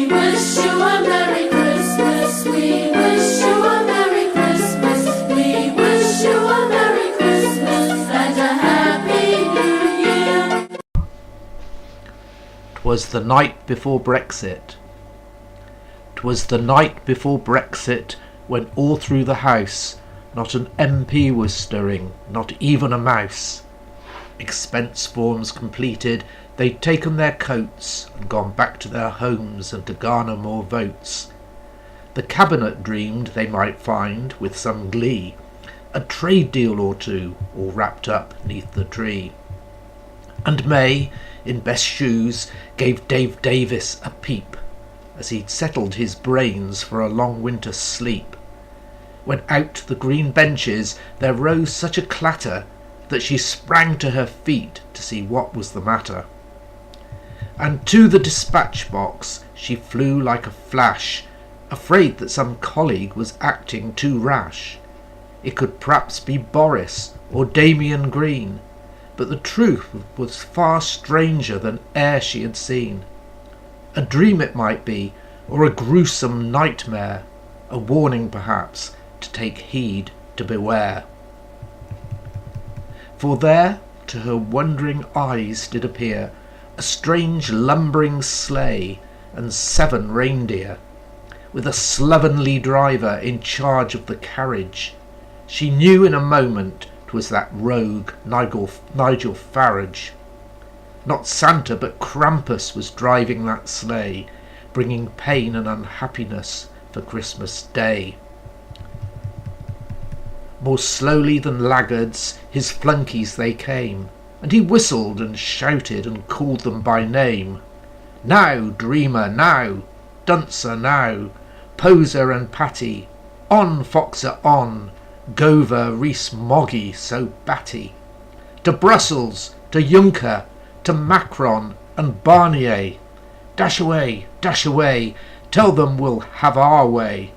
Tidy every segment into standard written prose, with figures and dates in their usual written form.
We wish you a Merry Christmas. We wish you a Merry Christmas. We wish you a Merry Christmas and a Happy New Year. 'Twas the night before Brexit. 'Twas the night before Brexit, when all through the house not an MP was stirring, not even a mouse. Expense forms completed, they'd taken their coats and gone back to their homes and to garner more votes. The Cabinet dreamed they might find, with some glee, a trade deal or two all wrapped up 'neath the tree. And May, in best shoes, gave Dave Davis a peep, as he'd settled his brains for a long winter's sleep, when out the green benches there rose such a clatter that she sprang to her feet to see what was the matter. And to the dispatch box she flew like a flash, afraid that some colleague was acting too rash. It could perhaps be Boris or Damian Green, but the truth was far stranger than e'er she had seen. A dream it might be, or a gruesome nightmare, a warning perhaps to take heed, to beware. For there to her wondering eyes did appear a strange lumbering sleigh and 7 reindeer, with a slovenly driver in charge of the carriage. She knew in a moment 'twas that rogue Nigel Farage. Not Santa but Krampus was driving that sleigh, bringing pain and unhappiness for Christmas Day. More slowly than laggards his flunkies they came, and he whistled and shouted and called them by name. Now, Dreamer, now, Duncer, now, Poser and Patty, on, Foxer, on, Gover, Rees, Moggy, so batty. To Brussels, to Juncker, to Macron and Barnier. Dash away, tell them we'll have our way,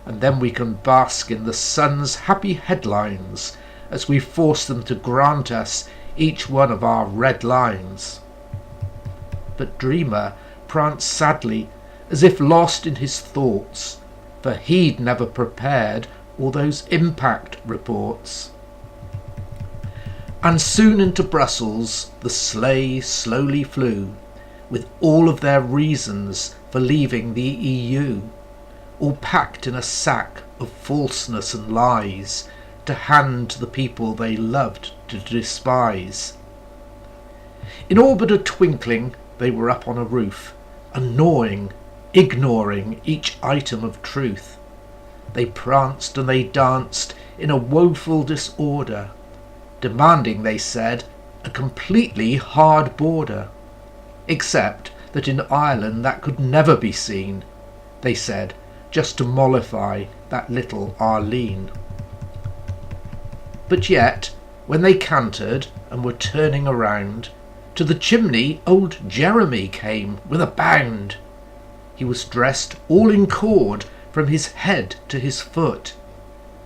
and then we can bask in the sun's happy headlines as we force them to grant us each one of our red lines. But Dreamer pranced sadly, as if lost in his thoughts, for he'd never prepared all those impact reports. And soon into Brussels the sleigh slowly flew, with all of their reasons for leaving the EU, all packed in a sack of falseness and lies, to hand to the people they loved to despise. In all but a twinkling they were up on a roof, and gnawing, ignoring each item of truth. They pranced and they danced in a woeful disorder, demanding, they said, a completely hard border, except that in Ireland that could never be seen, they said, just to mollify that little Arlene. But yet, when they cantered and were turning around, to the chimney old Jeremy came with a bound. He was dressed all in cord from his head to his foot,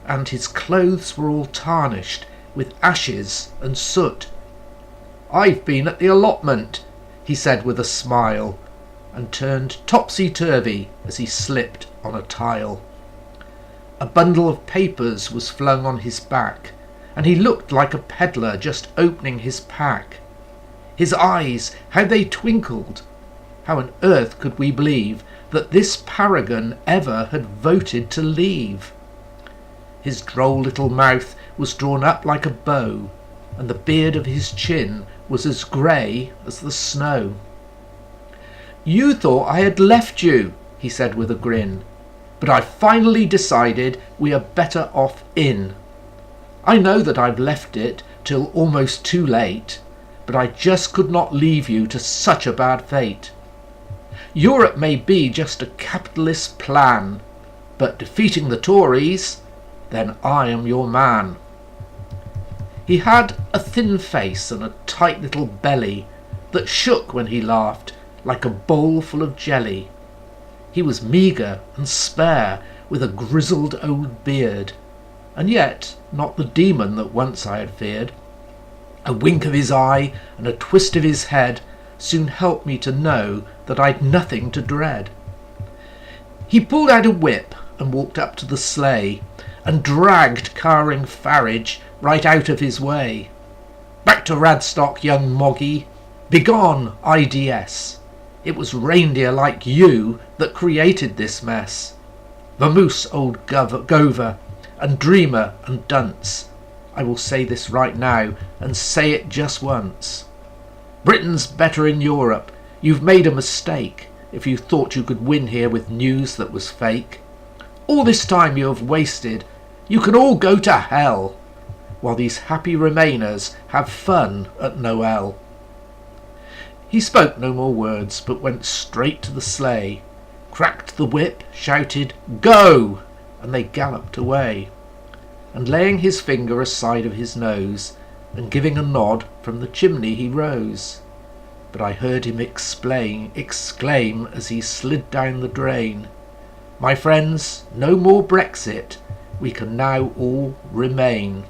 and his clothes were all tarnished with ashes and soot. "I've been at the allotment," he said with a smile, and turned topsy-turvy as he slipped on a tile. A bundle of papers was flung on his back, and he looked like a peddler just opening his pack. His eyes, how they twinkled! How on earth could we believe that this paragon ever had voted to leave? His droll little mouth was drawn up like a bow, and the beard of his chin was as grey as the snow. "You thought I had left you," he said with a grin, "but I've finally decided we are better off in. I know that I've left it till almost too late, but I just could not leave you to such a bad fate. Europe may be just a capitalist plan, but defeating the Tories, then I am your man." He had a thin face and a tight little belly that shook when he laughed like a bowl full of jelly. He was meagre and spare, with a grizzled old beard, and yet not the demon that once I had feared. A wink of his eye and a twist of his head soon helped me to know that I'd nothing to dread. He pulled out a whip and walked up to the sleigh and dragged Carring Farage right out of his way. Back to Radstock, young Moggy. Begone, IDS. It was reindeer like you that created this mess. Vamoose, old Gover, and Dreamer and Dunce. I will say this right now, and say it just once. Britain's better in Europe. You've made a mistake if you thought you could win here with news that was fake. All this time you have wasted. You can all go to hell, while these happy Remainers have fun at Noel. He spoke no more words, but went straight to the sleigh, cracked the whip, shouted, "Go!" and they galloped away. And laying his finger aside of his nose, and giving a nod, from the chimney he rose. But I heard him exclaim as he slid down the drain, "My friends, no more Brexit, we can now all remain."